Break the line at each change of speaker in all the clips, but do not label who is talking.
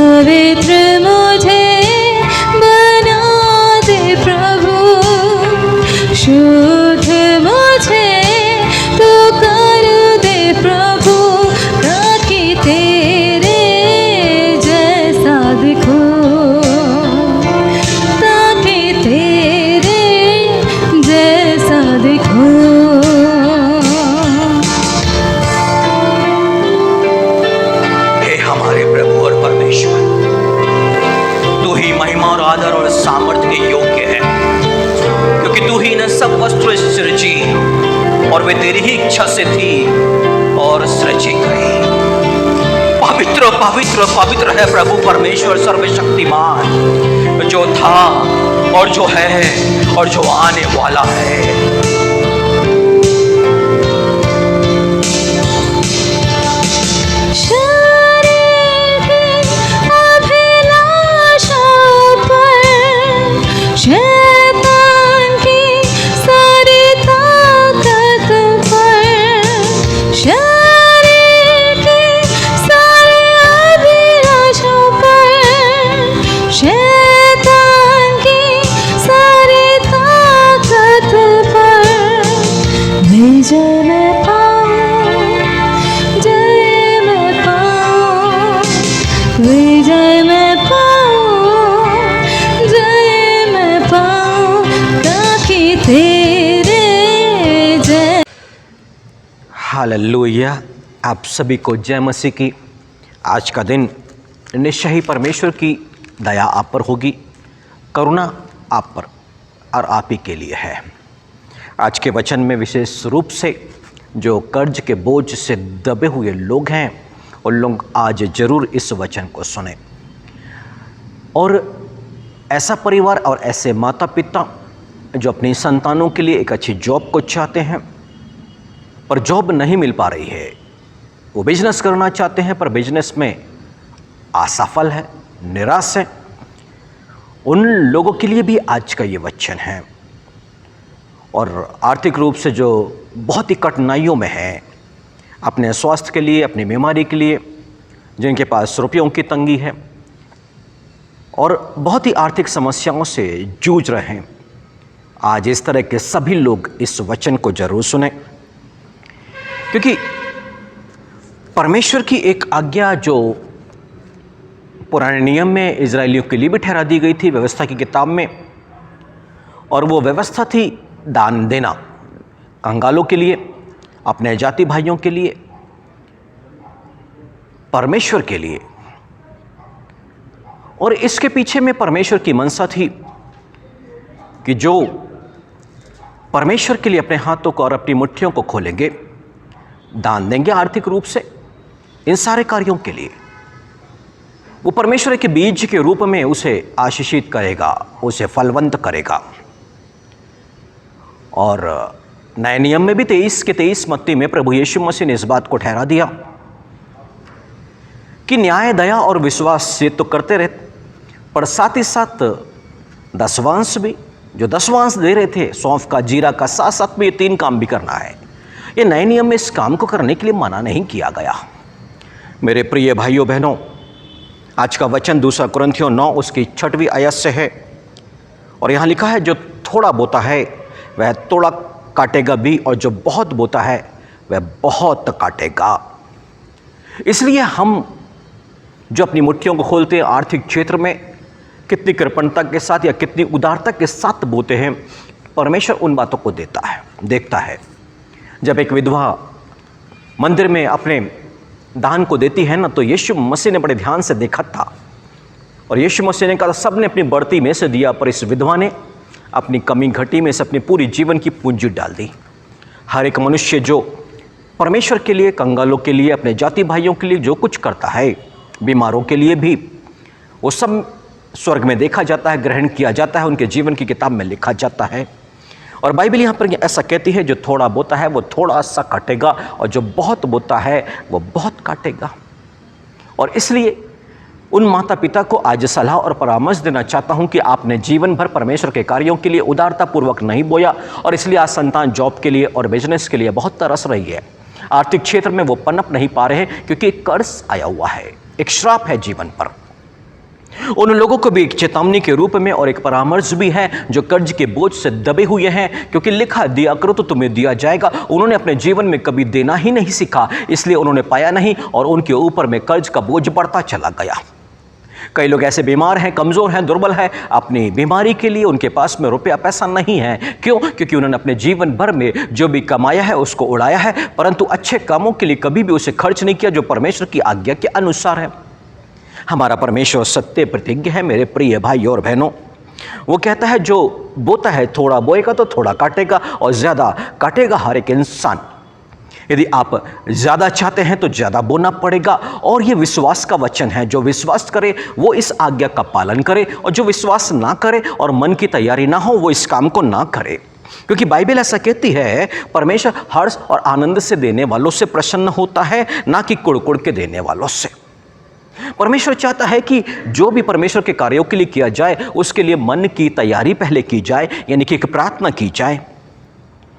पवित्र मुझे बना दे प्रभु, शुद्ध मुझे तू कर दे प्रभु, ताकि तेरे जैसा दिखूं, ताकि तेरे जैसा दिखूं।
हे हमारे प्रभु और परमेश्वर, तू ही महिमा और आदर और सामर्थ्य के योग्य है, क्योंकि तू ही ने सब वस्तुएं सृजी और वे तेरी ही इच्छा से थी और सृजी गई। पवित्र पवित्र पवित्र है प्रभु परमेश्वर सर्वशक्तिमान, जो था और जो है और जो आने वाला है। हालेलुया। आप सभी को जय मसीह की। आज का दिन निश्चय ही परमेश्वर की दया आप पर होगी, करुणा आप पर और आप ही के लिए है। आज के वचन में विशेष रूप से जो कर्ज के बोझ से दबे हुए लोग हैं, उन लोग आज ज़रूर इस वचन को सुने। और ऐसा परिवार और ऐसे माता पिता जो अपनी संतानों के लिए एक अच्छी जॉब को चाहते हैं पर जॉब नहीं मिल पा रही है, वो बिजनेस करना चाहते हैं पर बिजनेस में असफल है, निराश है, उन लोगों के लिए भी आज का ये वचन है। और आर्थिक रूप से जो बहुत ही कठिनाइयों में है, अपने स्वास्थ्य के लिए, अपनी बीमारी के लिए, जिनके पास रुपयों की तंगी है और बहुत ही आर्थिक समस्याओं से जूझ रहे हैं, आज इस तरह के सभी लोग इस वचन को जरूर सुने, क्योंकि परमेश्वर की एक आज्ञा जो पुराने नियम में इजरायलियों के लिए भी ठहरा दी गई थी व्यवस्था की किताब में, और वो व्यवस्था थी दान देना कंगालों के लिए, अपने जाति भाइयों के लिए, परमेश्वर के लिए। और इसके पीछे में परमेश्वर की मनसा थी कि जो परमेश्वर के लिए अपने हाथों को और अपनी मुट्ठियों को खोलेंगे, दान देंगे आर्थिक रूप से इन सारे कार्यों के लिए, वो परमेश्वर के बीज के रूप में उसे आशीषित करेगा, उसे फलवंत करेगा। और नए नियम में भी 23 के 23 मत्ती में प्रभु यीशु मसीह ने इस बात को ठहरा दिया कि न्याय, दया और विश्वास से तो करते रहे, पर साथ ही साथ दशवांश भी, जो दशवांश दे रहे थे सौंफ का, जीरा का, साथ साथ में ये 3 काम भी करना है। ये नए नियम में इस काम को करने के लिए मना नहीं किया गया। मेरे प्रिय भाइयों बहनों, आज का वचन 2 कुरिन्थियों 9 उसकी 6वीं आयत से है, और यहाँ लिखा है, जो थोड़ा बोता है वह थोड़ा काटेगा भी, और जो बहुत बोता है वह बहुत काटेगा। इसलिए हम जो अपनी मुट्ठियों को खोलते हैं आर्थिक क्षेत्र में, कितनी कृपणता के साथ या कितनी उदारता के साथ बोते हैं, परमेश्वर उन बातों को देता है, देखता है। जब एक विधवा मंदिर में अपने दान को देती है ना, तो यीशु मसीह ने बड़े ध्यान से देखा था, और यीशु मसीह ने कहा सब ने अपनी बढ़ती में से दिया, पर इस विधवा ने अपनी कमी घटी में से अपनी पूरी जीवन की पूंजी डाल दी। हर एक मनुष्य जो परमेश्वर के लिए, कंगालों के लिए, अपने जाति भाइयों के लिए जो कुछ करता है, बीमारों के लिए भी, वो सब स्वर्ग में देखा जाता है, ग्रहण किया जाता है, उनके जीवन की किताब में लिखा जाता है। और बाइबल यहाँ पर ऐसा कहती है, जो थोड़ा बोता है वो थोड़ा सा काटेगा, और जो बहुत बोता है वो बहुत काटेगा। और इसलिए उन माता पिता को आज सलाह और परामर्श देना चाहता हूँ कि आपने जीवन भर परमेश्वर के कार्यों के लिए उदारतापूर्वक नहीं बोया, और इसलिए आज संतान जॉब के लिए और बिजनेस के लिए बहुत तरस रही है। आर्थिक क्षेत्र में वो पनप नहीं पा रहे हैं, क्योंकि एक कर्ज आया हुआ है, एक श्राप है जीवन पर। उन लोगों को भी एक चेतावनी के रूप में और एक परामर्श भी है जो कर्ज के बोझ से दबे हुए हैं, क्योंकि लिखा दिया करो तो तुम्हें दिया जाएगा। उन्होंने अपने जीवन में कभी देना ही नहीं सीखा, इसलिए उन्होंने पाया नहीं और उनके ऊपर में कर्ज का बोझ बढ़ता चला गया। कई लोग ऐसे बीमार हैं, कमजोर हैं, दुर्बल हैं, अपनी बीमारी के लिए उनके पास में रुपया पैसा नहीं है। क्यों? क्योंकि उन्होंने अपने जीवन भर में जो भी कमाया है उसको उड़ाया है, परंतु अच्छे कामों के लिए कभी भी उसे खर्च नहीं किया जो परमेश्वर की आज्ञा के अनुसार है। हमारा परमेश्वर सत्य प्रतिज्ञ है मेरे प्रिय भाई और बहनों। वो कहता है जो बोता है थोड़ा बोएगा तो थोड़ा काटेगा और ज्यादा काटेगा हर एक इंसान। यदि आप ज्यादा चाहते हैं तो ज्यादा बोना पड़ेगा। और ये विश्वास का वचन है, जो विश्वास करे वो इस आज्ञा का पालन करे, और जो विश्वास ना करे और मन की तैयारी ना हो वो इस काम को ना करे। क्योंकि बाइबल ऐसा कहती है परमेश्वर हर्ष और आनंद से देने वालों से प्रसन्न होता है, ना कि कुड़-कुड़ के देने वालों से। परमेश्वर चाहता है कि जो भी परमेश्वर के कार्यों के लिए किया जाए उसके लिए मन की तैयारी पहले की जाए, यानी कि एक प्रार्थना की जाए।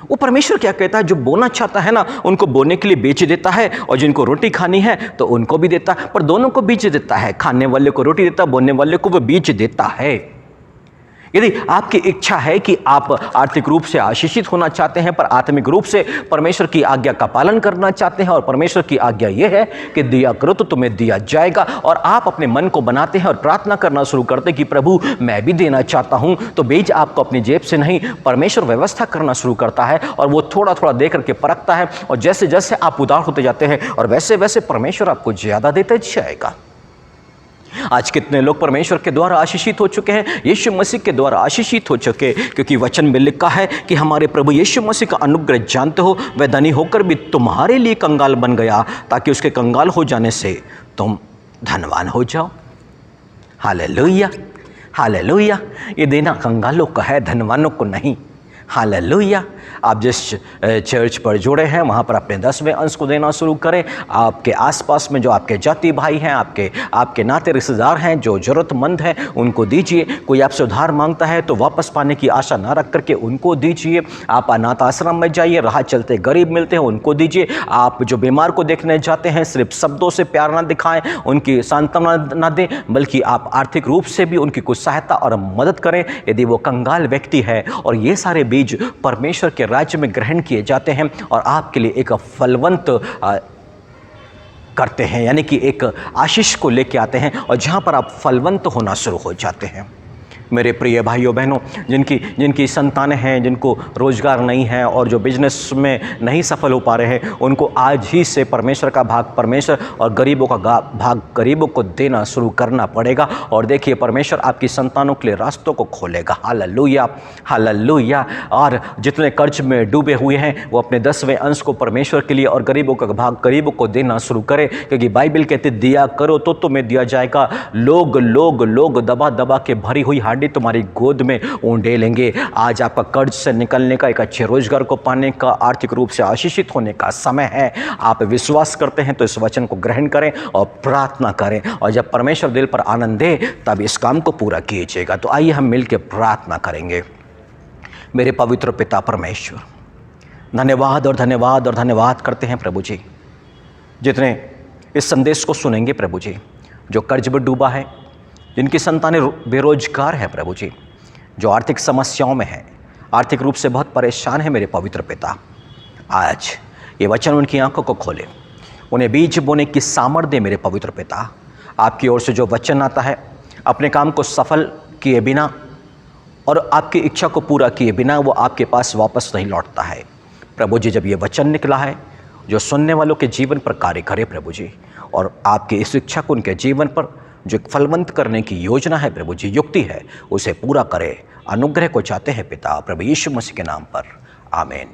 वो परमेश्वर क्या कहता है, जो बोना चाहता है ना उनको बोने के लिए बेच देता है, और जिनको रोटी खानी है तो उनको भी देता है, पर दोनों को बीज देता है। खाने वाले को रोटी देता है, बोने वाले को वो बीज देता है। यदि आपकी इच्छा है कि आप आर्थिक रूप से आशीषित होना चाहते हैं पर आत्मिक रूप से परमेश्वर की आज्ञा का पालन करना चाहते हैं, और परमेश्वर की आज्ञा यह है कि दिया करो तो तुम्हें दिया जाएगा, और आप अपने मन को बनाते हैं और प्रार्थना करना शुरू करते हैं कि प्रभु मैं भी देना चाहता हूं, तो बीज आपको अपनी जेब से नहीं, परमेश्वर व्यवस्था करना शुरू करता है और वो थोड़ा थोड़ा दे करके परखता है, और जैसे जैसे आप उदार होते जाते हैं और वैसे वैसे परमेश्वर आपको ज्यादा देते जाएगा। आज कितने लोग परमेश्वर के द्वारा आशीषित हो चुके हैं, यीशु मसीह के द्वारा आशीषित हो चुके, क्योंकि वचन में लिखा है कि हमारे प्रभु यीशु मसीह का अनुग्रह जानते हो, वह धनी होकर भी तुम्हारे लिए कंगाल बन गया ताकि उसके कंगाल हो जाने से तुम धनवान हो जाओ। Hallelujah, hallelujah. ये देना कंगालों का है, धनवानों को नहीं। हालेलुया। आप जिस चर्च पर जुड़े हैं वहाँ पर अपने 10वें अंश को देना शुरू करें। आपके आसपास में जो आपके जाति भाई हैं, आपके नाते रिश्तेदार हैं जो ज़रूरतमंद हैं उनको दीजिए। कोई आपसे उधार मांगता है तो वापस पाने की आशा ना रख करके उनको दीजिए। आप अनाथ आश्रम में जाइए, राह चलते गरीब मिलते हैं उनको दीजिए। आप जो बीमार को देखने जाते हैं सिर्फ शब्दों से प्यार ना दिखाएं, उनकी सांत्वना ना दें, बल्कि आप आर्थिक रूप से भी उनकी कुछ सहायता और मदद करें यदि वो कंगाल व्यक्ति है। और ये सारे बीज परमेश्वर के राज्य में ग्रहण किए जाते हैं और आपके लिए एक फलवंत करते हैं, यानी कि एक आशीष को लेके आते हैं, और जहां पर आप फलवंत होना शुरू हो जाते हैं। मेरे प्रिय भाइयों बहनों, जिनकी संतानें हैं, जिनको रोजगार नहीं है और जो बिजनेस में नहीं सफल हो पा रहे हैं, उनको आज ही से परमेश्वर का भाग परमेश्वर और गरीबों का भाग गरीबों को देना शुरू करना पड़ेगा। और देखिए परमेश्वर आपकी संतानों के लिए रास्तों को खोलेगा। Hallelujah, hallelujah. और जितने कर्ज में डूबे हुए हैं वो अपने 10वें अंश को परमेश्वर के लिए और गरीबों का भाग गरीबों को देना शुरू करें, क्योंकि बाइबल कहते दिया करो तो तुम्हें दिया जाएगा। लोग दबा दबा के भरी हुई तुम्हारी गोद में ऊंडे लेंगे। आज आपका कर्ज से निकलने का, एक अच्छे रोजगार को पाने का, आर्थिक रूप से आशीषित होने का समय है। आप विश्वास करते हैं तो इस वचन को ग्रहण करें और प्रार्थना करें, और जब परमेश्वर दिल पर आनंद दे तब इस काम को पूरा कीजिएगा। तो आइए हम मिलकर प्रार्थना करेंगे। मेरे पवित्र पिता परमेश्वर, धन्यवाद और धन्यवाद और धन्यवाद करते हैं प्रभु जी, जितने इस संदेश को सुनेंगे प्रभु जी, जो कर्ज में डूबा है, जिनकी संतानें बेरोजगार हैं प्रभु जी, जो आर्थिक समस्याओं में हैं, आर्थिक रूप से बहुत परेशान है मेरे पवित्र पिता, आज ये वचन उनकी आंखों को खोले, उन्हें बीज बोने की सामर्थ्य दे मेरे पवित्र पिता। आपकी ओर से जो वचन आता है अपने काम को सफल किए बिना और आपकी इच्छा को पूरा किए बिना वो आपके पास वापस नहीं लौटता है प्रभु जी। जब ये वचन निकला है जो सुनने वालों के जीवन पर कार्य करे प्रभु जी, और आपकी इस इच्छा को उनके जीवन पर जो फलवंत करने की योजना है प्रभु जी, युक्ति है, उसे पूरा करे। अनुग्रह को चाहते हैं पिता प्रभु यीशु मसीह के नाम पर, आमीन।